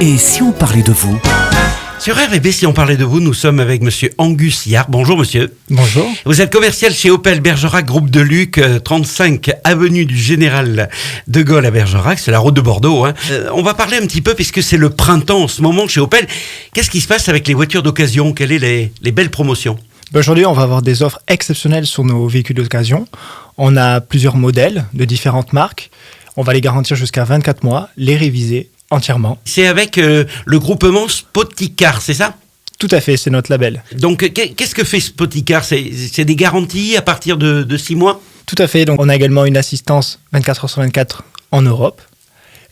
Et si on parlait de vous ? Sur RVB, si on parlait de vous, nous sommes avec monsieur Angus Yard. Bonjour monsieur. Bonjour. Vous êtes commercial chez Opel Bergerac, groupe de Luc, 35 avenue du Général de Gaulle à Bergerac, c'est la route de Bordeaux. On va parler un petit peu, puisque c'est le printemps en ce moment chez Opel. Qu'est-ce qui se passe avec les voitures d'occasion ? Quelles sont les belles promotions ? Aujourd'hui, on va avoir des offres exceptionnelles sur nos véhicules d'occasion. On a plusieurs modèles de différentes marques. On va les garantir jusqu'à 24 mois, les réviser entièrement. C'est avec le groupement Spoticar, c'est ça ? Tout à fait, c'est notre label. Donc, qu'est-ce que fait Spoticar ? C'est des garanties à partir de 6 mois ? Tout à fait, donc on a également une assistance 24 heures sur 24 en Europe.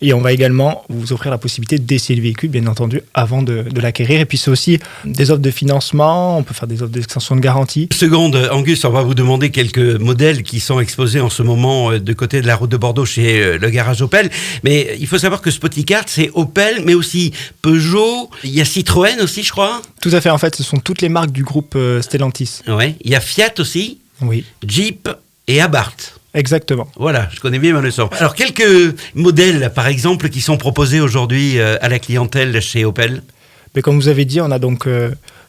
Et on va également vous offrir la possibilité d'essayer le véhicule, bien entendu, avant de l'acquérir. Et puis c'est aussi des offres de financement, on peut faire des offres d'extension de garantie. Seconde, Angus, on va vous demander quelques modèles qui sont exposés en ce moment de côté de la route de Bordeaux chez le garage Opel. Mais il faut savoir que Spoticar, c'est Opel, mais aussi Peugeot, il y a Citroën aussi, je crois. Tout à fait, en fait, ce sont toutes les marques du groupe Stellantis. Ouais, il y a Fiat aussi, Oui, Jeep et Abarth. exactement. Voilà, je connais bien ma leçon. Alors, quelques modèles, par exemple, qui sont proposés aujourd'hui à la clientèle chez Opel. Mais comme vous avez dit, on a donc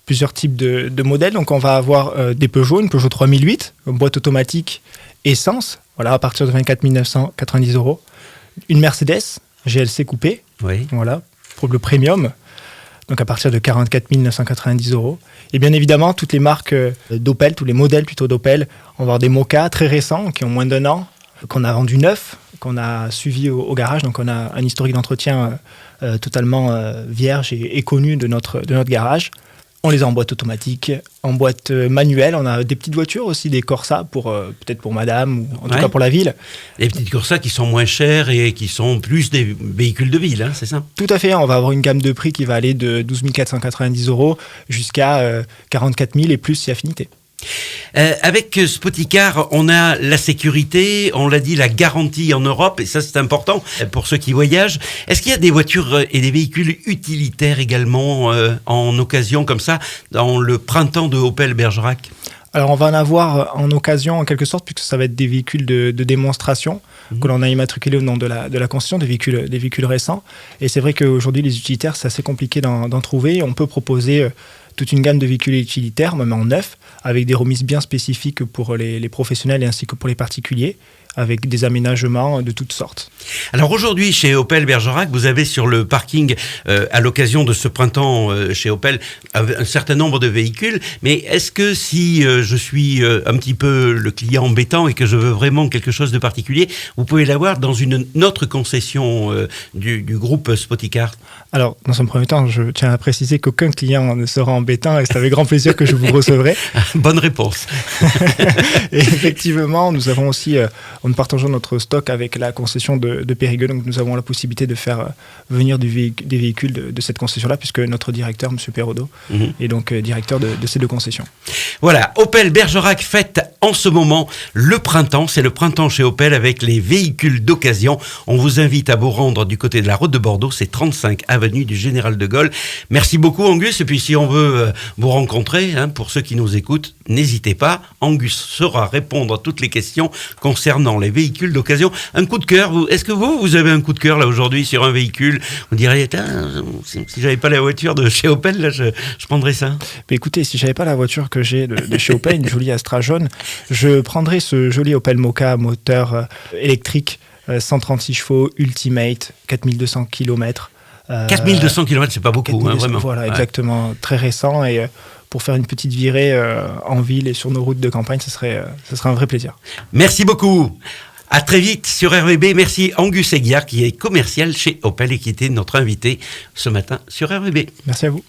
plusieurs types de modèles. Donc on va avoir des Peugeot, une Peugeot 3008, boîte automatique essence, voilà, à partir de 24 990 €. Une Mercedes GLC coupé, Oui. voilà, pour le premium, donc à partir de 44 990 €. Et bien évidemment, toutes les marques d'Opel, tous les modèles plutôt d'Opel, on va avoir des Moka très récents, qui ont moins d'1 an, qu'on a vendus neufs, qu'on a suivis au garage. Donc on a un historique d'entretien totalement vierge et connu de notre garage. On les a en boîte automatique, en boîte manuelle. On a des petites voitures aussi, des Corsa, peut-être pour madame, ou en tout cas pour la ville. Les petites Corsa qui sont moins chères et qui sont plus des véhicules de ville, c'est ça ? Tout à fait, on va avoir une gamme de prix qui va aller de 12 490 € jusqu'à 44 000 et plus si affinité. Avec Spoticar, on a la sécurité, on l'a dit, la garantie en Europe, et ça c'est important pour ceux qui voyagent. Est-ce qu'il y a des voitures et des véhicules utilitaires également en occasion comme ça, dans le printemps de Opel Bergerac ? Alors on va en avoir en occasion en quelque sorte, puisque ça va être des véhicules de démonstration que l'on a immatriculés au nom de la concession, des véhicules récents. Et c'est vrai qu'aujourd'hui les utilitaires, c'est assez compliqué d'en trouver. On peut proposer toute une gamme de véhicules utilitaires, même en neuf, avec des remises bien spécifiques pour les professionnels et ainsi que pour les particuliers, avec des aménagements de toutes sortes. Alors aujourd'hui, chez Opel Bergerac, vous avez sur le parking, à l'occasion de ce printemps chez Opel, un certain nombre de véhicules. Mais est-ce que si je suis un petit peu le client embêtant et que je veux vraiment quelque chose de particulier, vous pouvez l'avoir dans une autre concession du groupe Spoticar ? Alors, dans un premier temps, je tiens à préciser qu'aucun client ne sera embêtant et c'est avec grand plaisir que je vous recevrai. Bonne réponse. Et effectivement, nous avons aussi, nous partageons notre stock avec la concession de Périgueux, donc nous avons la possibilité de faire venir des véhicules de cette concession-là, puisque notre directeur, M. Perraudot, est donc directeur de ces deux concessions. Voilà, Opel Bergerac fête en ce moment le printemps. C'est le printemps chez Opel avec les véhicules d'occasion. On vous invite à vous rendre du côté de la route de Bordeaux, c'est 35 avenue du Général de Gaulle. Merci beaucoup Angus, et puis si on veut vous rencontrer, pour ceux qui nous écoutent, n'hésitez pas, Angus saura répondre à toutes les questions concernant les véhicules d'occasion. Un coup de cœur, est-ce que vous avez un coup de cœur là aujourd'hui sur un véhicule ? On dirait, si j'avais pas la voiture de chez Opel, là, je prendrais ça. Mais écoutez, si j'avais pas la voiture que j'ai de chez Opel, une jolie Astra jaune, je prendrais ce joli Opel Moka moteur électrique, 136 chevaux, Ultimate, 4200 km. 4200 km, c'est pas beaucoup, vraiment. Voilà, exactement, très récent, et pour faire une petite virée en ville et sur nos routes de campagne, ce serait un vrai plaisir. Merci beaucoup. À très vite sur RVB. Merci Angus Yard qui est commercial chez Opel et qui était notre invité ce matin sur RVB. Merci à vous.